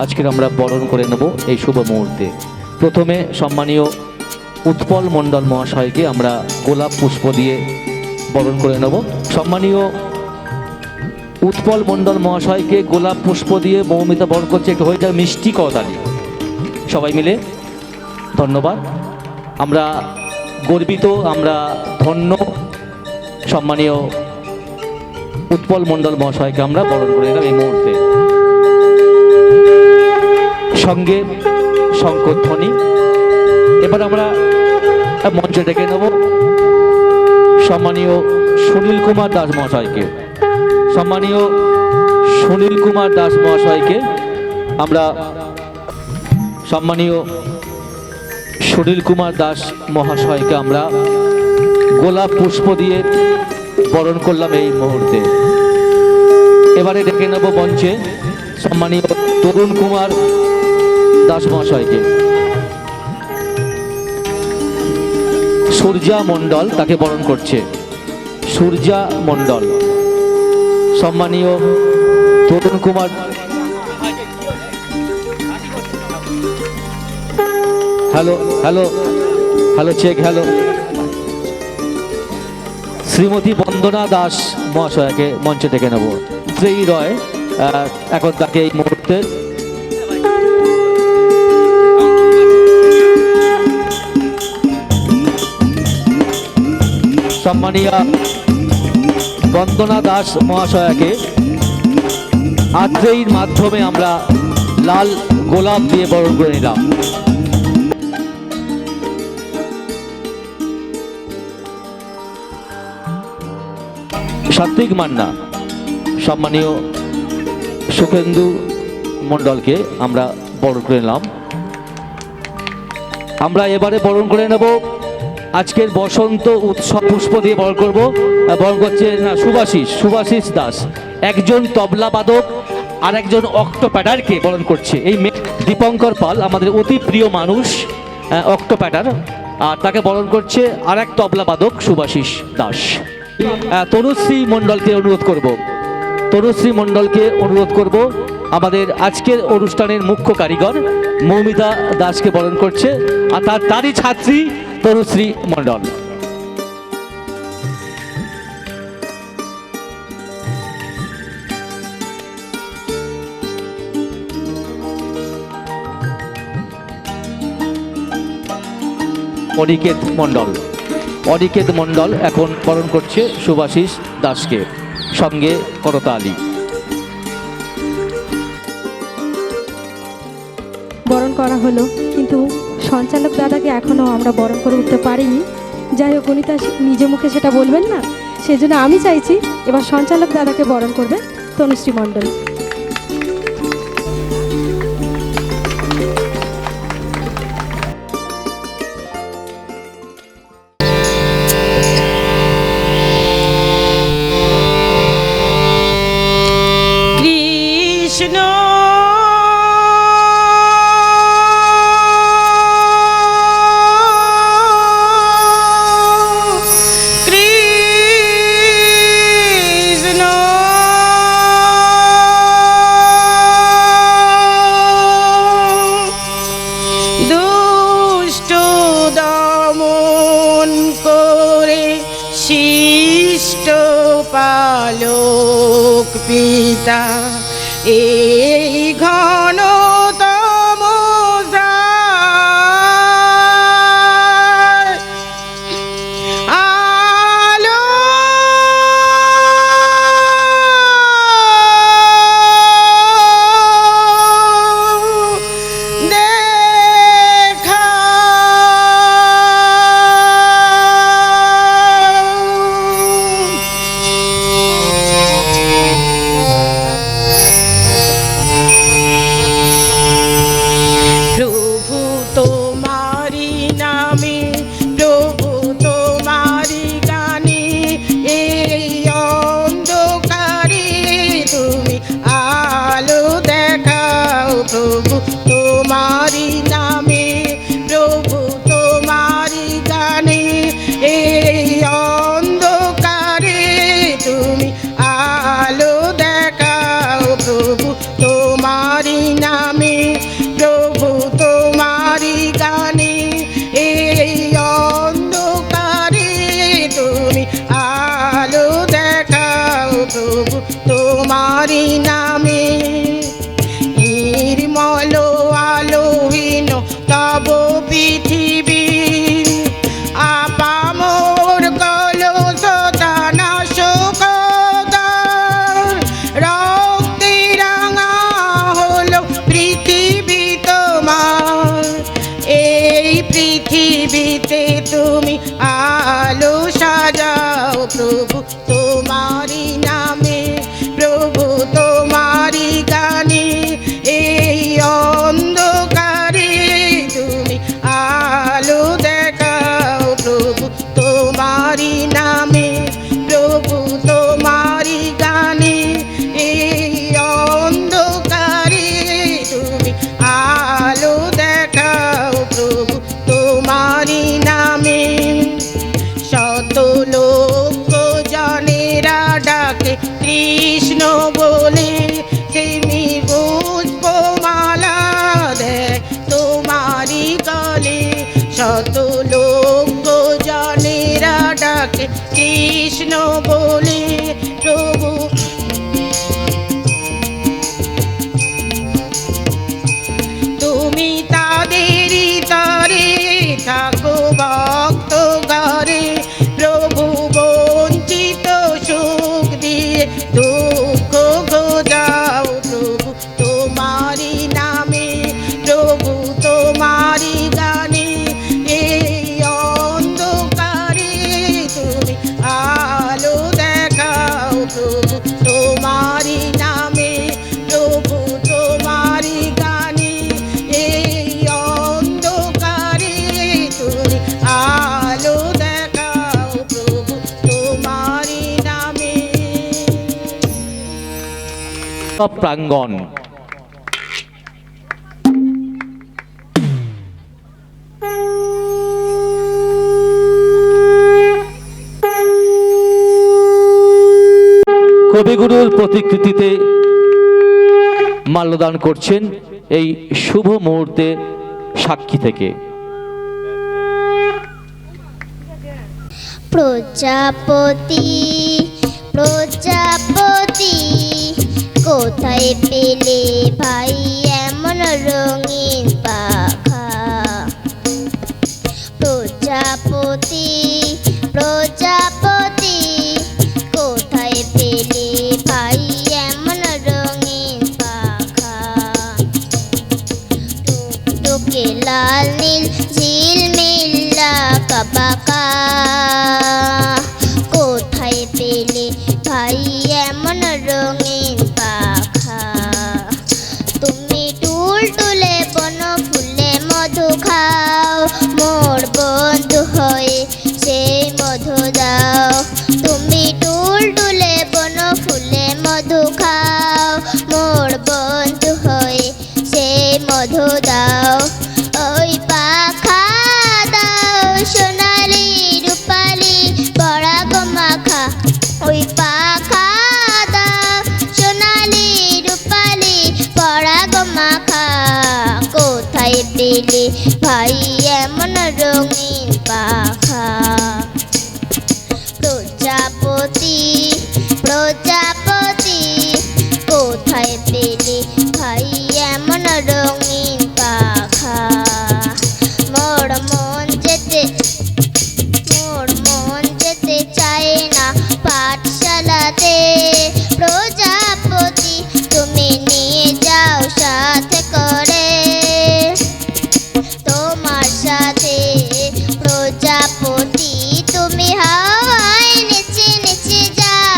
আজকের আমরা বরণ করে নেব এই শুভ মুহূর্তে। প্রথমে সম্মানীয় উৎপল মণ্ডল মহাশয়কে আমরা গোলাপ পুষ্প দিয়ে বরণ করে নেব। সম্মানীয় উৎপল মণ্ডল মহাশয়কে গোলাপ পুষ্প দিয়ে মৌমিতা বরণ করছে। একটু হয়ে যায় মিষ্টি করতালি সবাই মিলে। ধন্যবাদ। আমরা গর্বিত, আমরা ধন্য। সম্মানীয় উৎপল মণ্ডল মহাশয়কে আমরা বরণ করে নিলাম এই মুহূর্তে। সঙ্গে শঙ্করধ্বনি। এবার আমরা মঞ্চে ডেকে নেব সম্মানীয় সুনীল কুমার দাস মহাশয়কে। সম্মানীয় সুনীল কুমার দাস মহাশয়কে আমরা সম্মানীয় সুনীল কুমার দাস মহাশয়কে আমরা গোলাপ পুষ্প দিয়ে বরণ করলাম এই মুহূর্তে। এবারে ডেকে নেব মঞ্চে সম্মানীয় তরুণ কুমার দাস মহাশয়কে। সূর্যা মণ্ডল তাকে বরণ করছে। সূর্যা মণ্ডল। সম্মানীয় Tarun Kumar hello hello hello check hello. Shrimati Bandana Das মহাশয়কে মঞ্চে ডেকে নেব। শ্রেয়ী রয় এখন তাকে এই মুহূর্তে সম্মানীয় বন্দনা দাস মহাশয়াকে আত্রেয়ীর মাধ্যমে আমরা লাল গোলাপ দিয়ে বরণ করে নিলাম। সাত্বিক মান্না সম্মানীয় সুখেন্দু মণ্ডলকে আমরা বরণ করে নিলাম। আমরা এবারে বরণ করে নেব আজকের বসন্ত উৎসব পুষ্প দিয়ে বরণ করব। বরণ করছে সুভাষিস দাস, একজন তবলা বাদক আর একজন অক্টোপ্যাডারকে বরণ করছে। এই দীপঙ্কর পাল আমাদের অতি প্রিয় মানুষ, অক্টোপ্যাডার, আর তাকে বরণ করছে আর এক তবলা বাদক সুভাষিস দাস। তনুশ্রী মণ্ডলকে অনুরোধ করব আমাদের আজকের অনুষ্ঠানের মুখ্য কারিগর মৌমিতা দাসকে বরণ করছে, আর তারই ছাত্রী তনুশ্রী মণ্ডল। অনিকেত মণ্ডল এখন বরণ করছে সুভাষিস দাসকে, সঙ্গে করতালি। বরণ করা হলো, কিন্তু সঞ্চালক দাদাকে এখনো আমরা বরণ করে উঠতে পারিনি। যাই হোক, উনি তার নিজ মুখে সেটা বলবেন না, সেজন্য আমি চাইছি এবার সঞ্চালক দাদাকে বরণ করবে তনুশ্রী মণ্ডল। কৃষ্ণ পালক পিতা এই ঘন আলো দেখা প্রভু তোমারি নামে। নির্মল আলোহীন তব পৃথিবী, আপামোর কলস দানাশ কদার, রক্তে রাঙা হলো পৃথিবী তোমার। এই পৃথিবীতে তুমি আলো সাজাও প্রভু তোমারি নামে, প্রভু তোমারি গানে। এই অন্ধকারে তুমি আলো দেখাও প্রভু তোমারি নামে, প্রভু তোমারি গানে। এই অন্ধকারে তুমি আলো দেখাও প্রভু তোমারি নামে। শত লোক জনেরা ডাকে কৃষ্ণ বলে, তেমনি পুষ্পমালা দেয় তোমারি গলে। শত লোক জনেরা ডাকে কৃষ্ণ বলে, প্রভু তুমি তাদেরই তরে থাকো ভক্ত ঘরে। প্রভু বঞ্চিত সুখ দিয়ে দুঃখ খোঁজাও প্রভু তোমারি নামে, প্রভু তোমারি গানে। এই অন্ধকারে তুমি আলো দেখাও প্রভু তোমারি নামে, প্রভু তোমারি গানে। এই অন্ধকারে তুমি আলো দেখাও প্রভু তোমারি নামে। প্রাঙ্গণ কবিগুরুর প্রতিকৃতিতে মাল্যদান করছেন এই শুভ মুহূর্তে সাক্ষী থেকে। প্রজাপতি প্রজাপতি কোথায় পেলে ভাই এমন রঙিন পাখা? প্রজাপতি প্রজাপতি কোথায় পেলে ভাই এমন রঙিন পাখা? টুকটুকে লাল নীল ঝিলমিল্লা কাবাকা কোথায় পেলে ভাই এমন রঙিন পাখা? তুমি টুলটুলে বন ফুলে মধু খাও, মোর বন্ধু হয়ে সেই মধু দাও। তুমি টুলটুলে বন ফুলে মধু খাও, মোর বন্ধু হয়ে সেই মধু দাও। ওই পাখা দাও সোনালি রূপালি পরাগ মাখা, ওই পাখা দাও সোনালি রূপালি পরাগ মাখা। কোথায় পেলে ভাই এমন রঙিন পাখা? প্রজাপতি প্রজাপতি কোথায় পেলে ভাই এমন রঙিন পাখা? মোর মন যেতে চায় না পাঠশালাতে, প্রজাপতি তুমি নিয়ে যাও সাথে করে। তোমার সাথে প্রজাপতি তুমি হাওয়ায় নেচে নেচে যাও।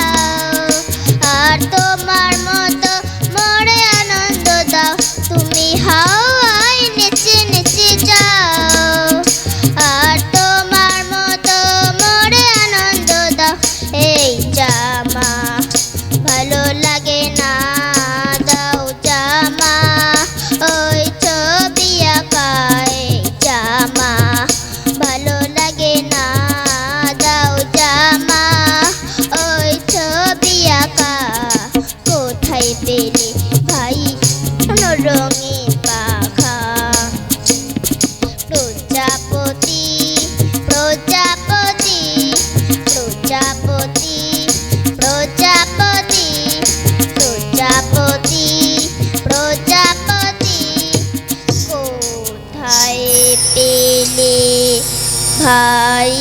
ভাই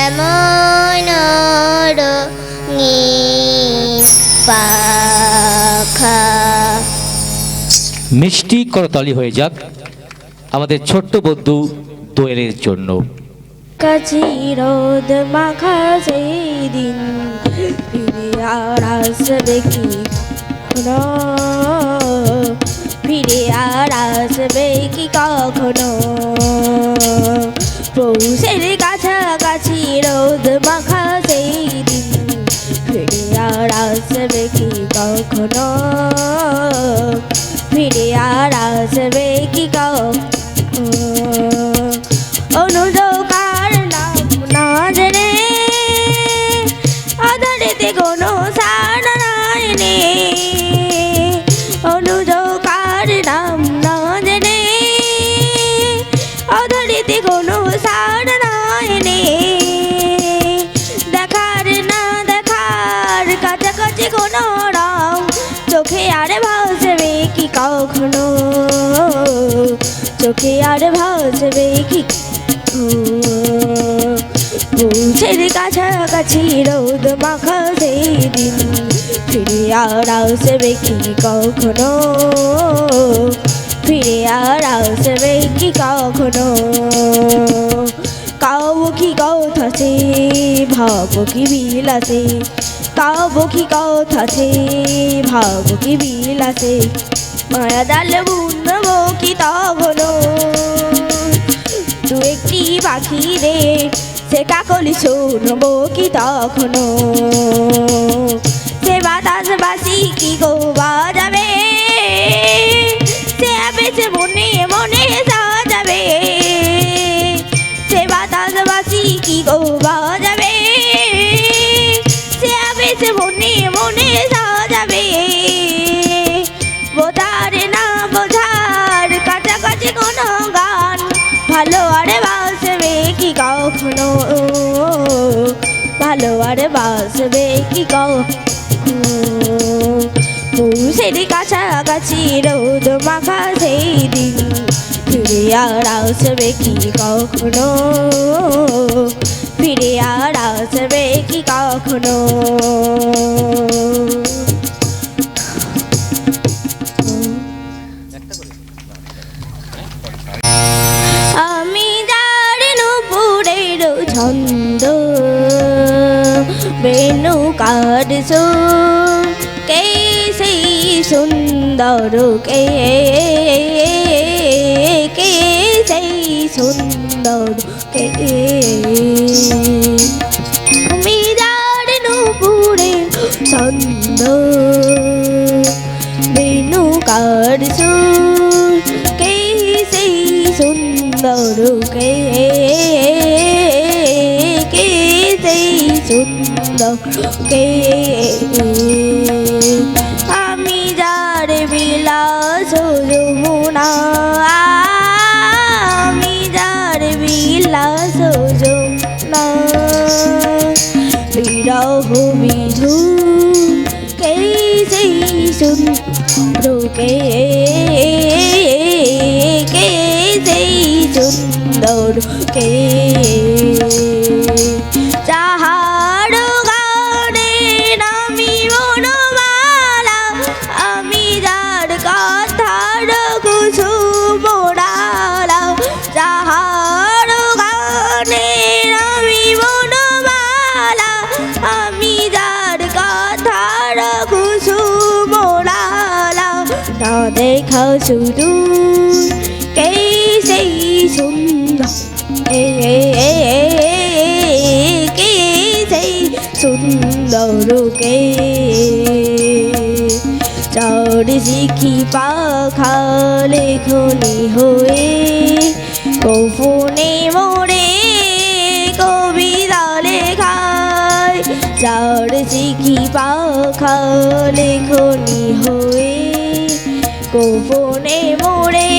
এমন রঙিন পাখা। মিষ্টি করতালি হয়ে যাক আমাদের ছোট্ট বন্ধু দোয়েলের জন্য। কাছি রোদ মাখা সেই দিন ফিরে আর আসবে কি কখনো, ফিরে আর আসবে কি কখনো। পৌষের কাছাকাছি রোদ মাখা সেই দিন ফিরে আর আসবে কি কখনো, ফিরে আর আসবে কি কখনো। অনুযোগার নাম না জেনে আধারেতে কোনো সাড়া নাই নে, অনুযোগার নাম না জেনে আধারেতে কোনো সাড়া নাই নে। দেখার না দেখার কাছাকাছি কোনো রং চোখে আর ভাসবে কি কখনো, চোখে আর ভাসবে কি। পৌষের কাছাকাছি রোদ মাখা সেই দিন ফিরে আর আসবে কি কখনো, ফিরে আর আসবে কি কখনো। কাব কি কথা আছে ভাব কি বিলাসে, কাব কি কথা আছে ভাব কি বিলাসে। মায়া জাল বুনবো কি তখনো, দু একটি পাখি রে সে কাকলি শুনবো কি তখনো। সে বাতাস বাসি কি গো বাজাবে, সে আবেশ মনে মনে সাজাবে। সে বাতাস বাসি কি গো বাজাবে, সে আবেশ মনে মনে সাজাবে। বোঝার না বোঝার কাছাকাছি কোনো গান ভালো আরে বাসবে কি কখনো, ভালো আরে বাসবে কি কখনো। পৌষের কাছাকাছি রোদ মাখা সেই দিন ফিরে আর আসবে কি কখনো, ফিরে আর আসবে কি কখনো। আমি যার নুপুরের ছন্দ বেণুকার সুর, কে সেই সুন্দর কে, কে সেই সুন্দর কে। আমি যার নুপুরের ছন্দ বেণুকার সুর, কে সেই সুন্দর কে, কে সেই সুন্দর কে। আমি যার বিলাস যমুনা, আমি যার বিলাস যমুনা। বিরহ বিধু কে সেই সুন্দর কে, কে সেই সুন্দর কে। যাহার গানে নামি বনমালা, আমি যার কথার কুসুম ডালা। যাহার গানে নামি বনমালা, আমি যার কথার কুসুম ডালা। না দেখা শুধু কে সেই সুন্দর, কে সেই সুন্দর কে। চর শিখি পাখা লেখনি হয়ে গোপনে মোড়ে কবিতা লেখায়। চর শিখি পাখা লেখনি হয়ে গোপনে মোড়ে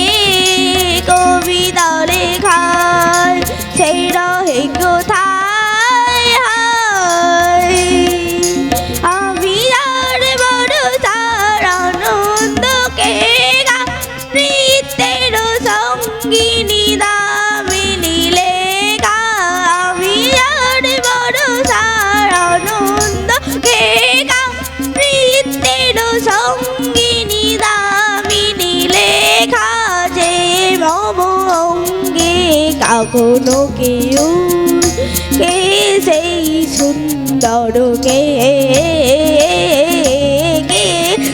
কবিতা লেখায়। সেই রহে কোথায় হায়, আমি আর বড় তার আনন্দকে গা, নৃত্যের সঙ্গিনী দামিনী লেখা। কোনো কেউ কে সেই সুন্দর কে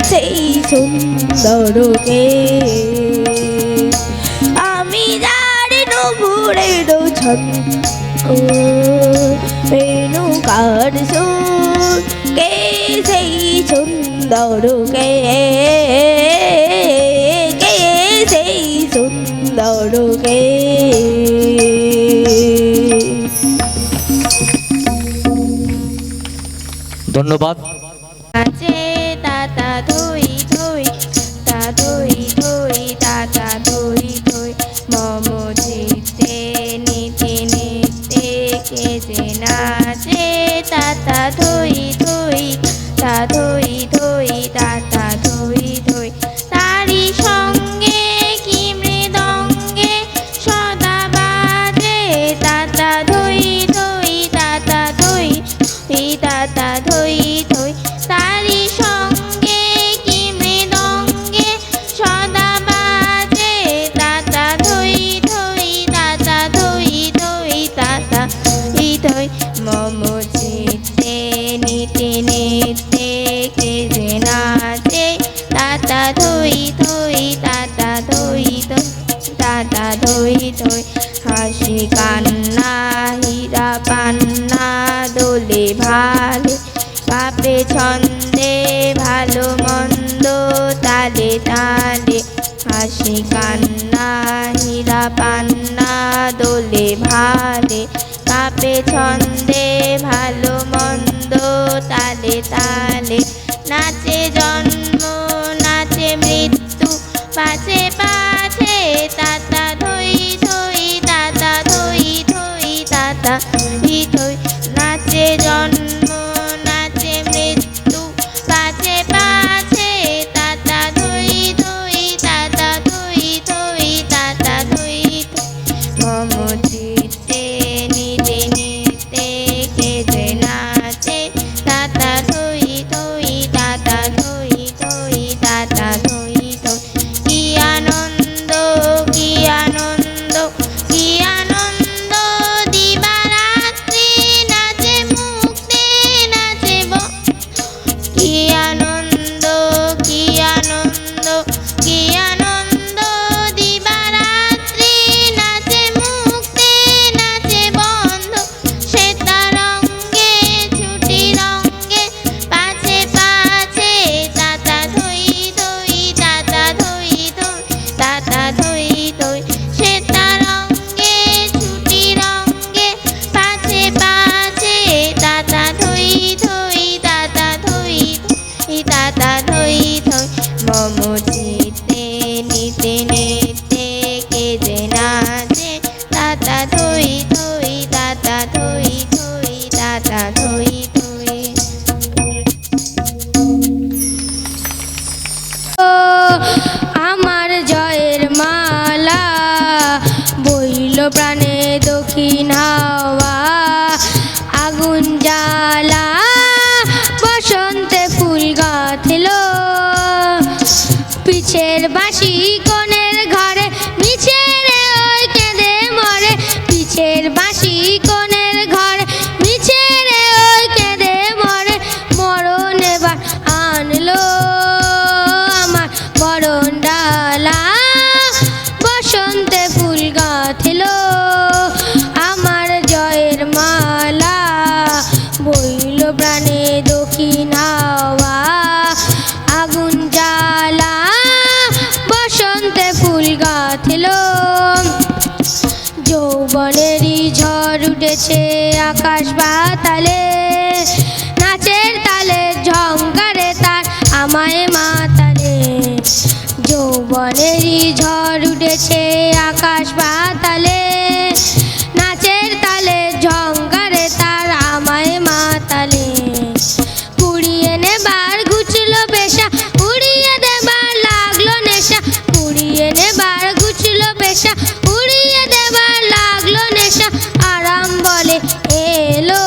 সেই সুন্দর কে আমি যার নুপুরের ছন্দ রেণুকার সুর কে সেই সুন্দর কে সেই সুন্দর কে ধন্যবাদ। আছে তাতা ধুই ধুই তা ধুই ধুই তাতা ধুই ধুই মম চিত্তে নিতে নিতে কে যে নাচে তাতা ধুই ধুই তা ধুই ধুই তাতা ধুই ধুই তারি সঙ্গে কি মৃদঙ্গে সদা বাজে তাতা ধুই ধুই তাতা ধুই তাতা ধুই ধুই তারি সঙ্গে কি মৃদঙ্গে সদা বাজে তাতা ধুই ধুই তাতা ধুই ধুই তাতা ধুই ধুই মম চিত্তে নিতে নিতে কে যে নাচে তাতা ধুই ধুই তাতা ধুই ধুই তাতা ধুই ধুই হাসি কান্না হীরা পান্না দোলে ভালে পাপে ছন্দে ভালো মন্দ তালে তালে হাসি কান্না হীরা পান্না দোলে ভালে পাপে ছন্দে ভালো মন্দ তালে তালে নাচে জন্ম নাচে মৃত্যু পাছে পাছে তাতা ধুই ধুই তাতা ধুই ধুই তাতা ধুই ধুই নাচে জন্ম নাচে মৃত্যু পাছে পাছে তাতা ধুই ধুই তাতা ধুই ধুই তাতা ধুই মম চিত্তে নিতে নিতে কে যে নাচে তাতা ধুই ধুই তাতা ধুই ধুই তাতা ধুই ধুই কি আনন্দ কি আনন্দ কি আনন্দ দিবারাত্রি নাচে মুক্তে নাচে কি আনন্দ কি আনন্দ কি আনন্দ দিবারাত্রি নাচে মুক্তে নাচে বন্ধ সে তারঙ্গে ছুটি রঙ্গে পাছে পাছে তাতা ধুই ধুই তাতা ধুই ধুই তাতা ধুই ধুই সে তারঙ্গে ছুটি রঙ্গে পাছে পাছে তাতা ধুই ধুই তাতা ধুই ধুই তাতা ধুই ধুই মম চিত্তে নিতে নিতে কে যে নাচে তাতা ধুই ধুই তাতা ধুই ধুই তাতা ধুই ধুই আমার জয়ের মালা বইল প্রাণে দক্ষিণ হাওয়া আগুন জ্বালা বসন্তে ফুল গাঁথল পিছের বাঁশি কোণের ঘরে মিছে রে ওই কেঁদে মরে পিছের বাঁশি কোণের ঘরে মিছে রে ওই কেঁদে মরে মরণ এবার আনলো আমার বরণ ডালা বসন্তে ফুল গাঁথল আমার জয়ের মালা বইল প্রাণে দক্ষিণ হাওয়া আগুন জ্বালা বসন্তে ফুল গাঁথল যৌবনেরই ঝড় উঠেছে আকাশ পাতালে নাচের তালে ঝংকারে তার আমায় মাতালে যৌবনেরই ঝড় উঠেছে আকাশ পাতালে নাচের তালে ঝংকারে তার আমায় মাতালে কুড়িয়ে নেবার ঘুচলো পেশা উড়িয়ে দেবার লাগলো নেশা কুড়িয়ে নেবার ঘুচলো পেশা উড়িয়ে দেবার লাগলো নেশা আরাম বলে এলো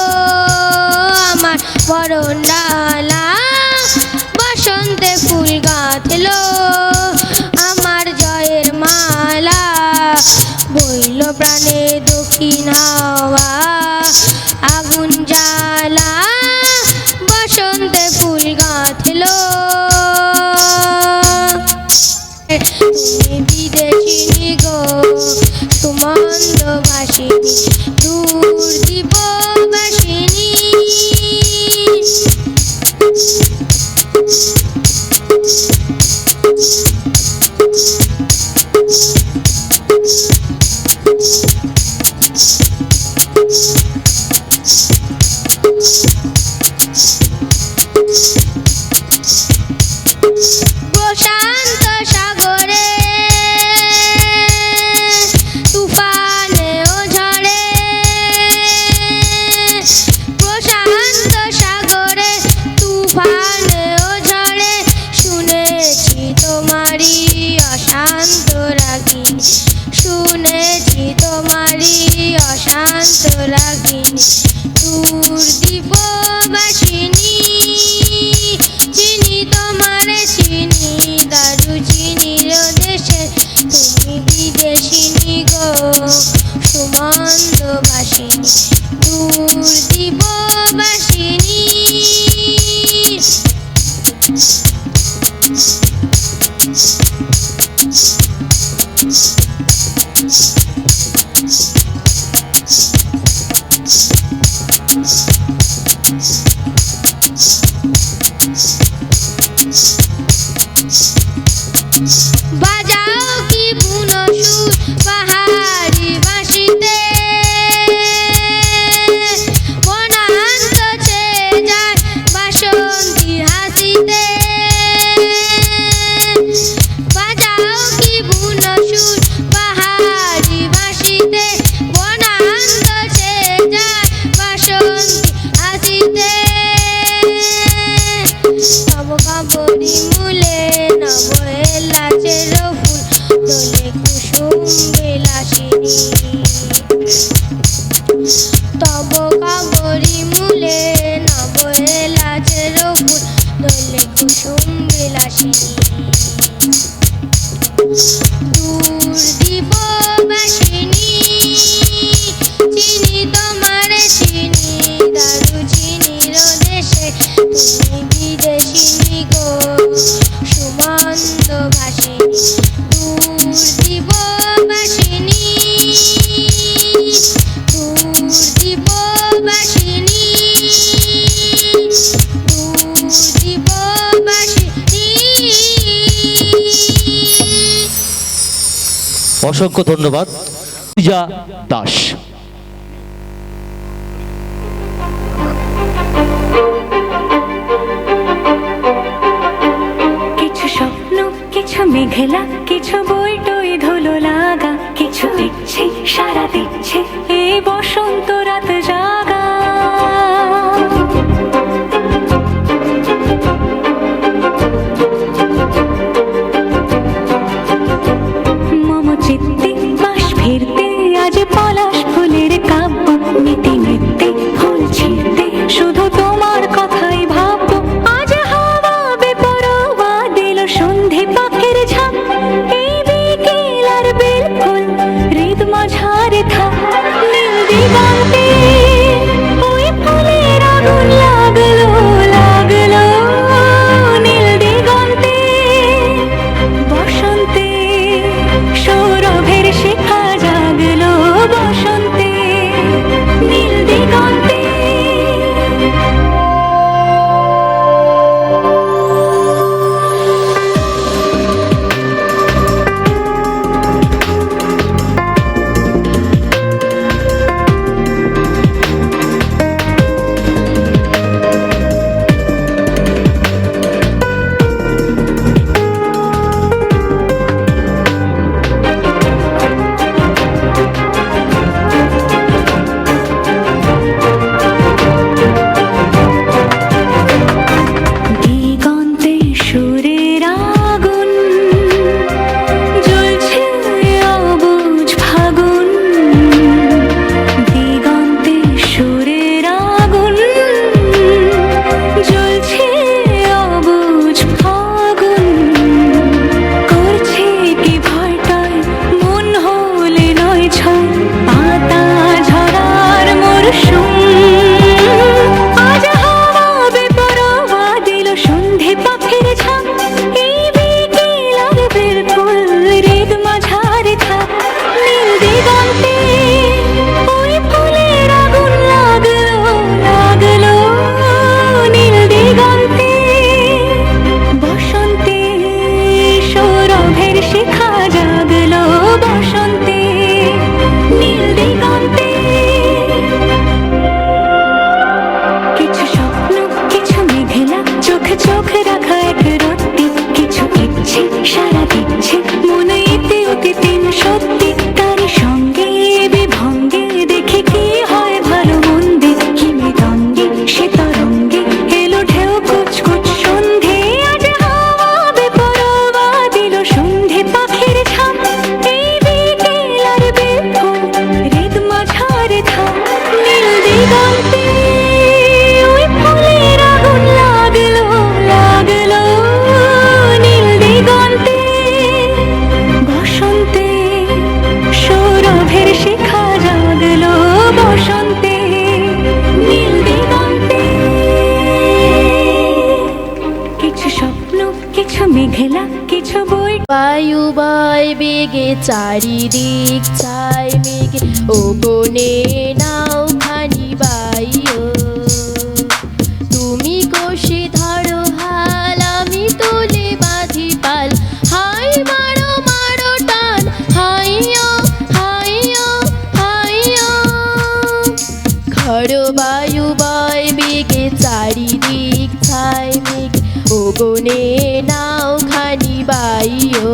আমার বরণ ডালা বসন্তে ফুল গাঁথল আমার জয়ের মালা বইল প্রাণে দক্ষিণ হাওয়া আগুন জ্বালা বসন্তে ফুল গাঁথলো তুমি বিদেশিনী গো সুমন্দ ভাসিনী দূর দীপবাসিনী প্রশান্ত সাগরে তুফানে ও ঝড়ে প্রশান্ত সাগরে তুফানে ও ঝড়ে শুনেছি তোমারই অশান্ত রাগিনী শুনেছি তোমারই অশান্ত রাগিনী দূর দীপবাসিনী চিনি তোমারে চিনি দারু চিনির দেশে তুমি বিদেশিনী গো সুমন্দ ভাসিনী দূর দীপবাসিনী বাজাও কি বুনো সুর পাহাড়ি বাঁশিতে বনান্ত ছেয়ে যায় বাসন্তী হাসিতে বাজাও কি বুনো সুর পাহাড়ি বাঁশিতে বনান্ত ছেয়ে যায় বাসন্তী হাসিতে নব কাবরি মূলে নব এলাচের ফুল দোলে কুসুম বিলাসিনী তব কাবরি মূলে নব এলাচের ফুল দোলে কুসুম বিলাসিনী দূর দীপবাসিনী চিনি তোমারে চিনি দারু চিনির দেশে তুমি বিদেশিনী গো সুমন্দ ভাসিনী দূর দীপবাসিনী দূর দীপবাসিনী দূর দীপবাসিনী। অসংখ্য ধন্যবাদ পূজা দাস। কিছু স্বপ্ন কিছু মেঘলা কিছু বই টই ধুলো লাগা কিছু দিচ্ছে সারা দিচ্ছে এই বসন্ত রাত জাগা মম চিত্তে বাস ফিরতে আজ পলাশ ফুলের কাব্য নিতে নিতে ফুল ছিঁড়তে শুধু তোমার কথাই ভাববো আজ হাওয়া বেপরোয়া দিল সন্ধে পাখির ঝাঁক মেঘলা কিছু বই বায়ু বয় বেগে চারিদিক ছাই মেঘে ও বনে নাও খানি বাইও তুমি কষে ধরো হাল আমি তোলে বাঁধি পাল হাই মারো মারো টান হাইও হাইও হাইও খড় বায়ু বয় বেগে চারিদিক ছাই মেঘে ও বনে নাও খানি বাইও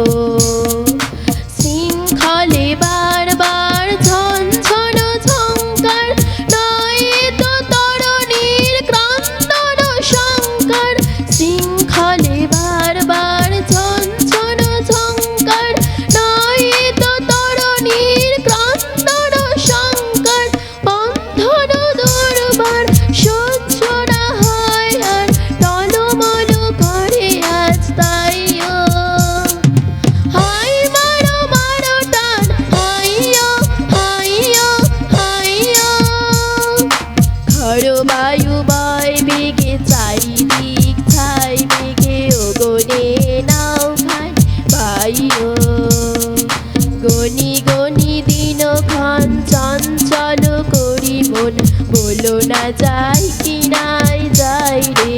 শৃঙ্খলে বারবার ঝনঝন ঝঙ্কার নয় তো তরণীর ক্রান্তর শঙ্কর শৃঙ্খলে বারবার ঝনঝন ঝঙ্কার নয় তো তরণীর ক্রান্তর শঙ্কর বন্ধন দুর্বার সহ্য না হয় আর টলমল করে আজ তাইও হাই মারো মারো টান হাইও হাইও হাইও খড় বায়ু বয় বেগে চারিদিক ছাই মেঘে ও গনে নাও খাই বাইও গনি গনি দিন ক্ষণ চঞ্চল করি মন বলো না যাই কি নাই যাই রে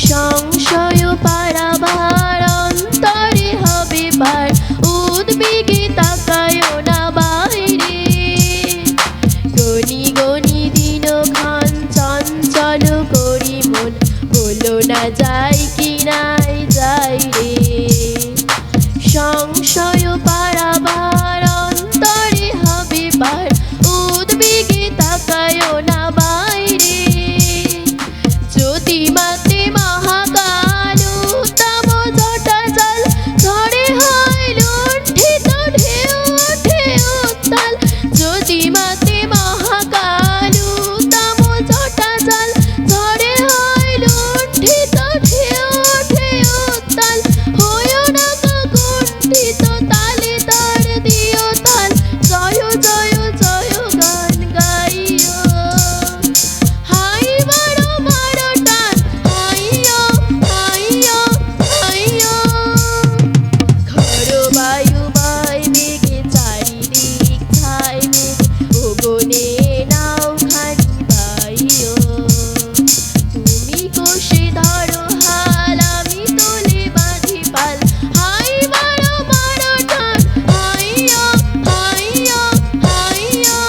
সংশয় পারাবার অন্তরে হবে পার উদ্বেগে তাকায় না বাইরে গনি গনি দিন ক্ষণ চঞ্চল করি মন বলো না যাই কি নাই যাই রে সংশয় পারাবার অন্তরে হবে পার উদ্বেগে তাকায় না বাইরে জ্যোতিমাতে মহাকাল উত্তম জটা জল ঝড়ে হয় লুণ্ঠিত ঢেউ ওঠে উত্তাল জ্যোতিমাতে মহাকাল উত্তম জটা জল ঝড়ে হয় লুণ্ঠিত ঢেউ ওঠে উত্তাল হয়ো না কুণ্ঠিত তালে তার দিও তাল জয় জয় জয় গান গাইও হাই মারো মারো টান হাইও হাইও হাইও খড় বায়ু বয় বেগে চারিদিক ছাই মেঘে ও বনে নাও খানি বাইও তুমি কষে ধরো হাল আমি তোলে বাঁধি পাল হাই মারো মারো টান হাইও হাইও হাইও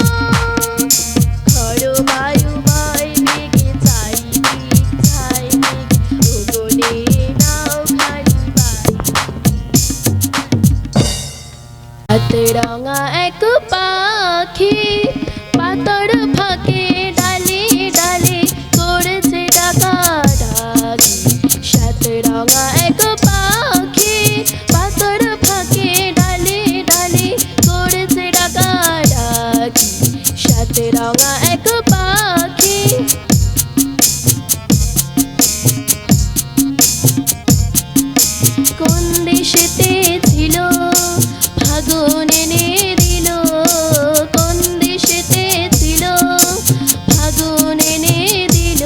খড় বায়ু বয় বেগে চারিদিক ছাই মেঘে ও বনে নাও খানি বাইও হাত রঙা এক পাখি পাতর ফাঁকে ডালে ডালে করেছে ডাকাডাকি সাত রঙা এক পাখি পাতর ফাঁকে ডালে ডালে করেছে ডাকাডাকি সাত রঙা এক পাখি কোন দেশেতে ছিল ফাগুন এনে দিল কোন দেশেতে ছিল ফাগুন এনে দিল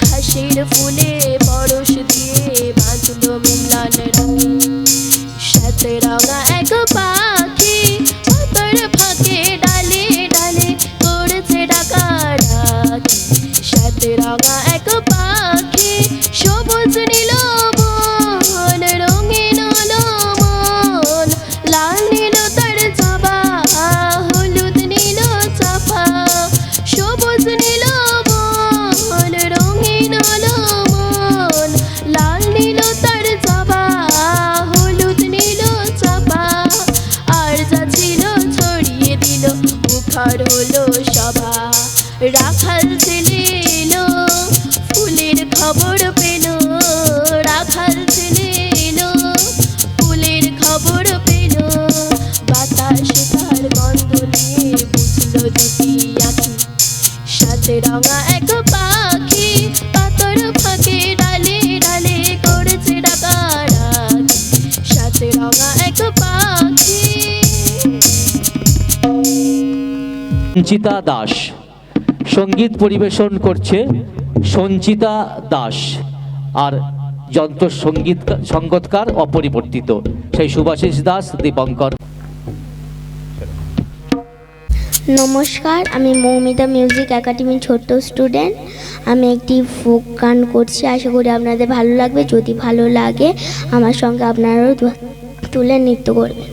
ঘাসের ফুলে পরশ দিয়ে বাঁধলো মিলন রঙে সাত রঙা এক পাখি পাতর ফাঁকে ডালে ডালে করেছে ডাকাডাকি সাত রঙা এক পাখি সবুজ নীল বন রঙিন লমন লাল নীল তার চাপা হলুদ নীল চাপা সবুজ নীল বন রঙিন লমন লাল নীল তার চাপা হলুদ নীল চাপা আর যা ছিল ছড়িয়ে দিল মুখর হলো সভা রাখাল ছেলে এলো ফুলের খবর পেল রাখাল ছেলে এলো ফুলের খবর পেল বাতাসে তার গন্ধ নিয়ে বুঝলো দুটি আঁখি সাত রঙা এক পাখি পাতর ফাঁকে ডালে ডালে করেছে ডাকাডাকি সাত রঙা এক পাখি সঞ্চিতা দাস সঙ্গীত পরিবেশন করছে সঞ্চিতা দাস আর যন্ত্র সঙ্গীতকার অপরিবর্তিত সেই শুভাশিস দাস দীপঙ্কর। নমস্কার, আমি মৌমিতা মিউজিক একাডেমির ছোট্ট স্টুডেন্ট। আমি একটি ফোক গান করছি, আশা করি আপনাদের ভালো লাগবে। যদি ভালো লাগে আমার সঙ্গে আপনারাও তুলে নৃত্য করবেন।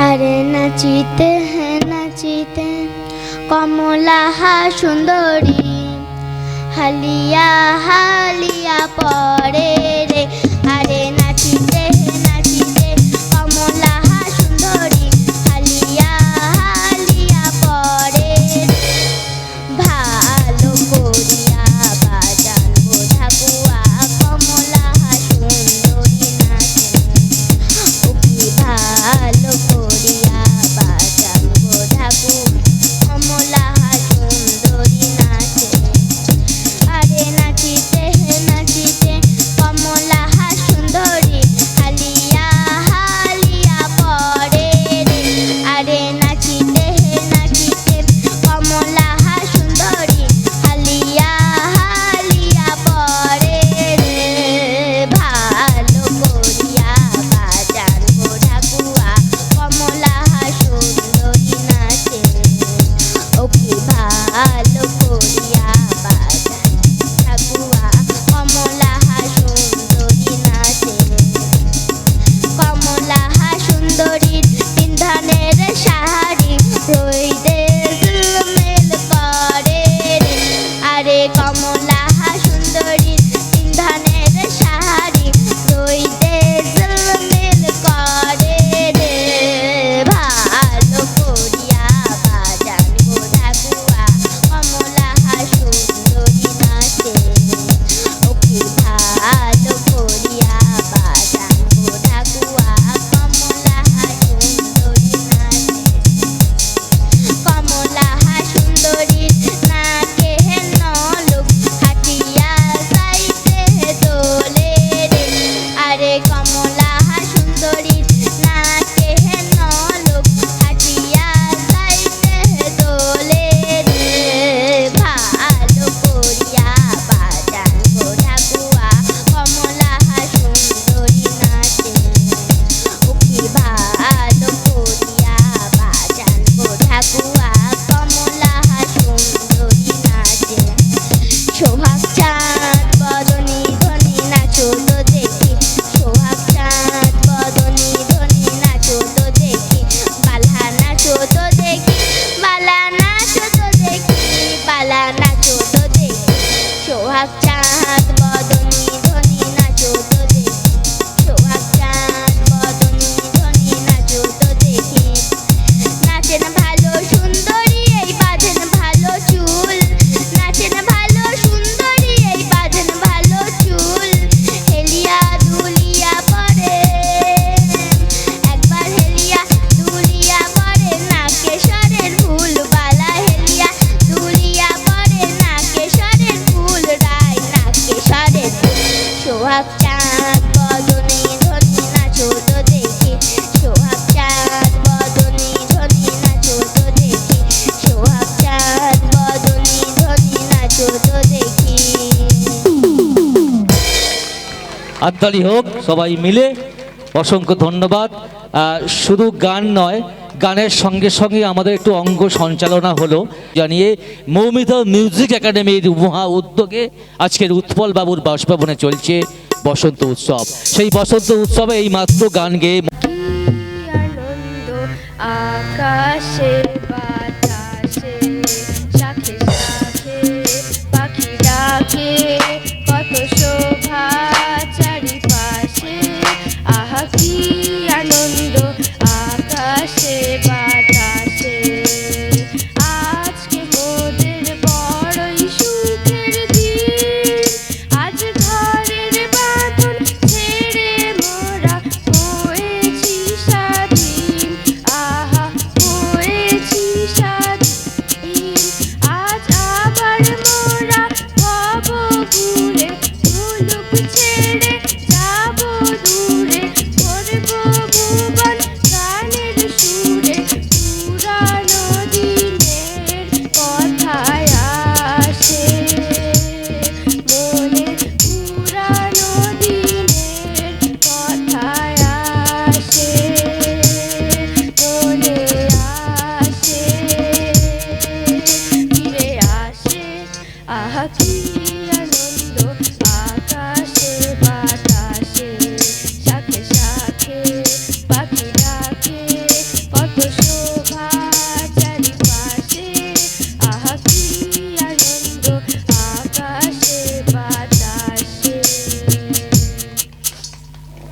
আরে নাচিতে হ্যাঁ নাচিতে কমলা সুন্দরী, হালিয়া হালিয়া পরে রে। আরে নাচিতে নাচিতে কমলা সুন্দরী, হালিয়া হালিয়া পরে রে। ভালো করিয়া বাজান বোঝাকুয়া কমলা সুন্দরী নাচে। ও কি ভালো করিয়া বাজান বোঝাকু কমলা সুন্দরী নাচে। আরে নাচিতে নাচিতে কমলা সুন্দরী, হালিয়া হালিয়া পরে রে। আরে নাচিতে নাচিতে কমলা সুন্দরী, হালিয়া হালিয়া পরে রে। ভালো করিয়া বাজান বোঝাকুয়া কমলা সুন্দরী নাচে। ও কি ভালো করিয়া বাজান ঠাকুয়া কমলা সুন্দরী নাচে। কমলা সুন্দরীর তিন ধানের শাড়ি, রইদে ঝিলমিল করে রে। আরে কমলা সুন্দরীর তিন ধানের শাড়ি, রইদে ঝিলমিল করে রে। ভালো করিয়া বাজান বোঝাকুয়া কমলা সুন্দরী নাচে। ও কি ভালো করিয়া বাজান বোঝাকুয়া কমলা সুন্দরী নাচে। কমলা সুন্দরীর নাকে নলক, হাটিয়া যাইতে দোলে রে। আরে কমলা সুন্দরীর নাকে নলক, হাটিয়া যাইতে দোলে রে। ভালো করিয়া বাজান বোঝাকুয়া কমলা সুন্দরী নাচে। ও কি ভালো করিয়া বাজান বোঝাকুয়া কমলা সুন্দরী নাচে। সোহাগ চাঁদ বদনী ধনী নাচো তো দেখি, সোহাগ চাঁদ বদনী ধনী নাচো তো দেখি। বালা নাচো তো দেখি, বালা নাচো তো দেখি, বালা নাচো তো দেখি। সোহাগ চাঁদ বদনী ধনী নাচো তো দেখি, সোহাগ চাঁদ বদনী ধনী নাচো তো দেখি। নাচেন ভালো সুন্দরী এই বাঁধেন ভালো চুল, নাচেন ভালো সুন্দরী এই বাঁধেন ভালো চুল। হেলিয়া দুলিয়া পরে একবার, হেলিয়া দুলিয়া পরে নাকেশ্বরের ফুল বালা। হেলিয়া দুলিয়া পরে নাকেশ্বরের ফুল, রায় নাকেশ্বরের ফুল। সোহাগ চাঁদ বদনী ধনী নাচো তো দেখি, সোহাগ চাঁদ বদনী ধনী নাচো তো দেখি, সোহাগ চাঁদ বদনী ধনী নাচো তো দেখি। আত্মালি হোক সবাই মিলে, অসংখ্য ধন্যবাদ। শুধু গান নয়, গানের সঙ্গে সঙ্গে আমাদের একটু অঙ্গ সঞ্চালনা হলো জানিয়ে মৌমিতা মিউজিক একাডেমির মহা উদ্যোগে আজকের উৎপল বাবুর বাসভবনে চলছে বসন্ত উৎসব। সেই বসন্ত উৎসবে এই মাত্র গান গেয়ে আনন্দ আকাশে বাতাসে, শাখে শাখে পাখি ডাকে, কত শোভা চারিপাশে। আহা কি আনন্দ আকাশে বাতাসে। আজকে মোদের বড়ই সুখের দিন, আজ ঘরের বাঁধন ছেড়ে মোরা হয়েছি স্বাধীন। আহা হয়েছি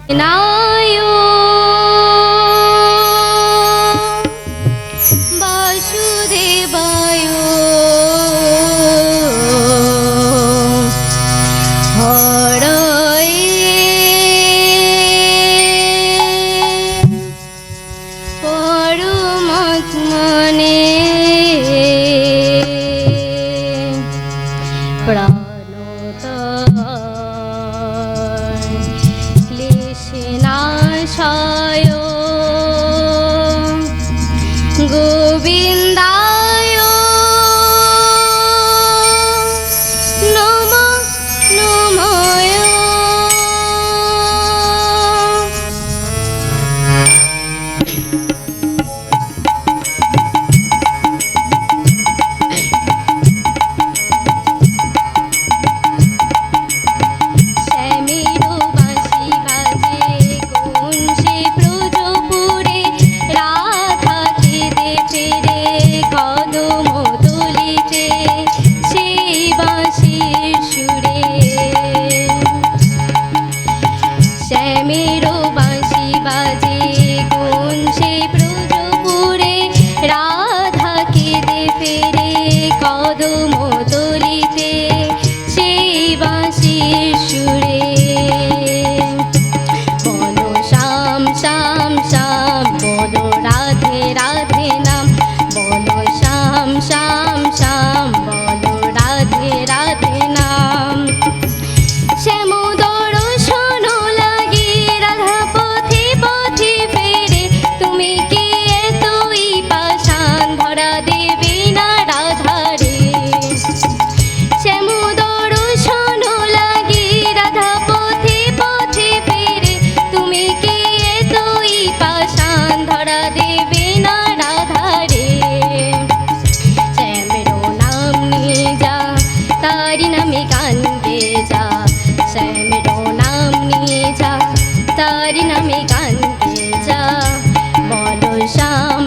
নায় বাসুদেবায় হরয়ে পরমাত্মনে ক্লেশনাশায় গোবিন্দায় নমঃ নমঃ শ্যামেরো বাঁশি বাজে কোন সে ব্রজপুরে, রাধা কেঁদে ফেরে কদম তলিতে সেই বাঁশির সুরে। শ্যামেরো বাঁশি বাজে কোন সে ব্রজপুরে, রাধা কেঁদে ফেরে কদম তলিতে সেই বাঁশির সুরে। বলো শ্যাম শ্যাম শ্যাম, বলো রাধে রাধে নাম, বলো শ্যাম শ্যাম শ্যাম, বলো রাধে রাধে নাম। শ্যামোদর শোনো লাগি রাধা পথে পথে ফেরে, তুমি কি এতই পাষাণ ধরা দেবে না রাধারে। শ্যামোদর শোনো লাগি রাধা পথে পথে ফেরে, তুমি কি এতই পাষাণ ধরা দেবে না রাধারে। শ্যামেরো নাম নিয়ে যা, তারি নামে গান গেয়ে যা, শ্যামেরো নাম নিয়ে যা, তারি নামে গান গেয়ে যা। বলো শ্যাম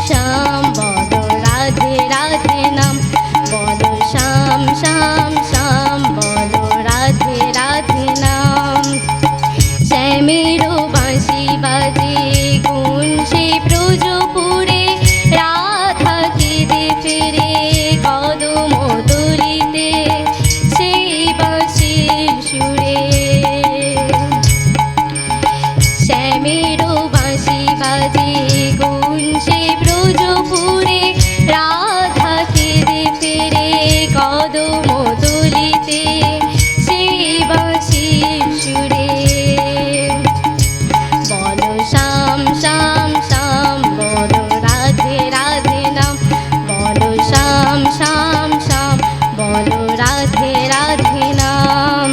শ্যাম, বলো রাধে রাধে নাম, বলো শ্যাম শ্যাম শ্যাম, বলো রাধে রাধে নাম। শ্যামেরো বাঁশি বাজে কোন সে ব্রজপুরে, রাধা কেঁদে ফেরে কদম তলিতে সেই বাঁশির সুরে। শ্যামেরো বাঁশি বাজে কোন সে ব্রজপুরে, রাধা কেঁদে ফেরে কদম তলিতে সেই বাঁশির সুরে। বলো শ্যাম শ্যাম শ্যাম, বলো রাধে রাধে নাম, বলো শ্যাম শ্যাম শ্যাম, বলো রাধে রাধে নাম।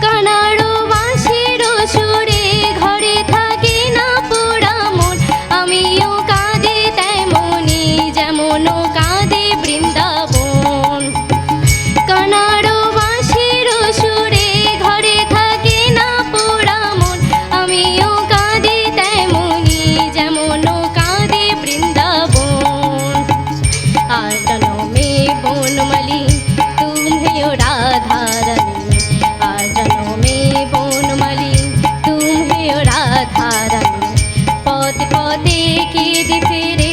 কানাড়ো বাঁশির সুরে ঘরে থাকে না পোড়া মন, আমিও কাঁদে তেমনি যেমন কাঁদে বৃন্দাবন। কানাড়ো বাঁশির সুরে ঘরে থাকে না পোড়া মন, আমিও কাঁদে তেমনি যেমন কাঁদে বৃন্দাবন। আর জনমে বনমালী তুমি রাধা রানী, আর জনমে বনমালী তুমি রাধা রানী। পথে পথে কেঁদে ফেরে